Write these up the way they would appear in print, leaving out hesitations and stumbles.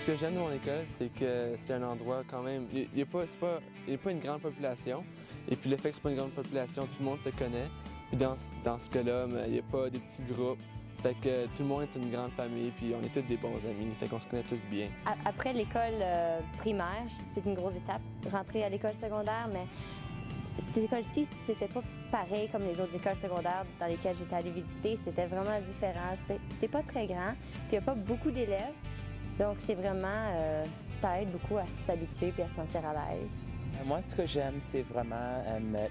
Ce que j'aime de mon école, c'est que c'est un endroit quand même, il n'y a pas une grande population. Et puis le fait que c'est pas une grande population, tout le monde se connaît. Puis dans ce cas-là, il n'y a pas des petits groupes. Fait que tout le monde est une grande famille, puis on est tous des bons amis, fait qu'on se connaît tous bien. Après l'école primaire, c'est une grosse étape, rentrer à l'école secondaire, mais cette école-ci, c'était pas pareil comme les autres écoles secondaires dans lesquelles j'étais allée visiter. C'était vraiment différent. C'était pas très grand, puis il n'y a pas beaucoup d'élèves. Donc c'est vraiment, ça aide beaucoup à s'habituer puis à se sentir à l'aise. Moi, ce que j'aime, c'est vraiment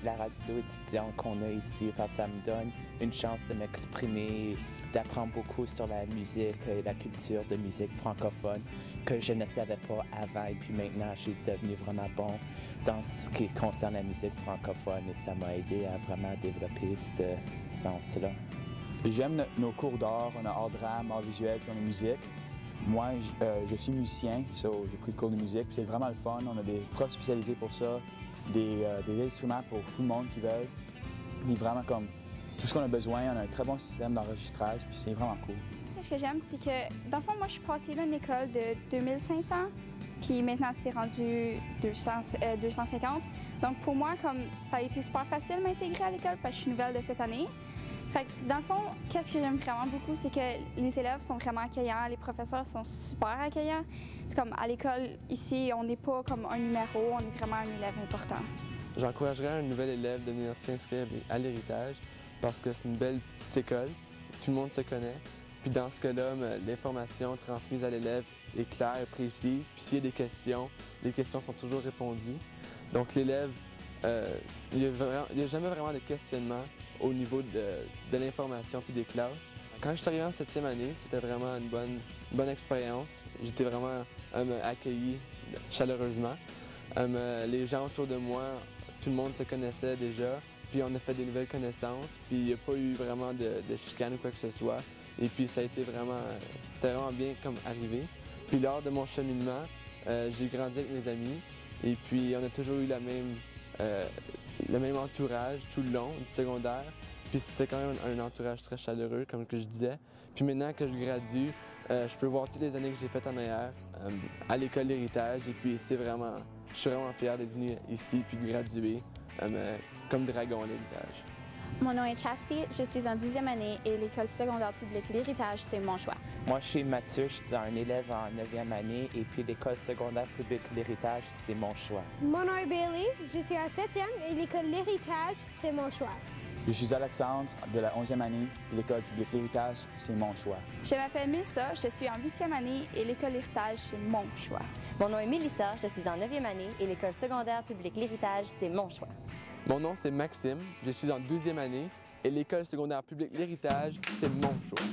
la radio étudiante qu'on a ici, parce que ça me donne une chance de m'exprimer, d'apprendre beaucoup sur la musique et la culture de musique francophone que je ne savais pas avant. Et puis maintenant, je suis devenu vraiment bon dans ce qui concerne la musique francophone et ça m'a aidé à vraiment développer ce sens-là. J'aime nos cours d'art, on a art drame, art visuel, puis on a musique. Moi, je suis musicien, j'ai pris le cours de musique, c'est vraiment le fun. On a des profs spécialisés pour ça, des instruments pour tout le monde qui veut. Puis vraiment comme tout ce qu'on a besoin, on a un très bon système d'enregistrage, puis c'est vraiment cool. Ce que j'aime, c'est que dans le fond, moi, je suis passée d'une école de 2500, puis maintenant c'est rendu 250. Donc pour moi, comme ça a été super facile de m'intégrer à l'école parce que je suis nouvelle de cette année. Fait que dans le fond, qu'est-ce que j'aime vraiment beaucoup, c'est que les élèves sont vraiment accueillants, les professeurs sont super accueillants. C'est comme à l'école, ici, on n'est pas comme un numéro, on est vraiment un élève important. J'encouragerais un nouvel élève de venir s'inscrire à l'Héritage parce que c'est une belle petite école, tout le monde se connaît. Puis dans ce cas-là, l'information transmise à l'élève est claire et précise. Puis s'il y a des questions, les questions sont toujours répondues. Donc l'élève, il n'y a jamais vraiment de questionnement au niveau de l'information puis des classes. Quand je suis arrivé en 7e année, c'était vraiment une bonne expérience. J'étais vraiment accueilli chaleureusement. Les gens autour de moi, tout le monde se connaissait déjà. Puis on a fait des nouvelles connaissances. Puis il n'y a pas eu vraiment de chicane ou quoi que ce soit. Et puis ça a été c'était vraiment bien comme arrivé. Puis lors de mon cheminement, j'ai grandi avec mes amis. Et puis on a toujours eu le même entourage tout le long du secondaire. Puis c'était quand même un entourage très chaleureux, comme que je disais. Puis maintenant que je gradue, je peux voir toutes les années que j'ai faites en arrière à l'école d'Héritage. Et puis je suis vraiment fier d'être venu ici puis de graduer comme dragon à l'Héritage. Mon nom est Chastity, je suis en 10e année et l'école secondaire publique L'Héritage, c'est mon choix. Moi, je suis Mathieu, je suis un élève en 9e année et puis l'école secondaire publique L'Héritage, c'est mon choix. Mon nom est Bailey, je suis en 7e et l'école L'Héritage, c'est mon choix. Je suis Alexandre de la 11e année et l'école publique L'Héritage, c'est mon choix. Je m'appelle Mélissa, je suis en 8e année et l'école L'Héritage, c'est mon choix. Mon nom est Mélissa, je suis en 9e année et l'école secondaire publique L'Héritage, c'est mon choix. Mon nom c'est Maxime, je suis en 12e année et l'école secondaire publique L'Héritage, c'est mon choix.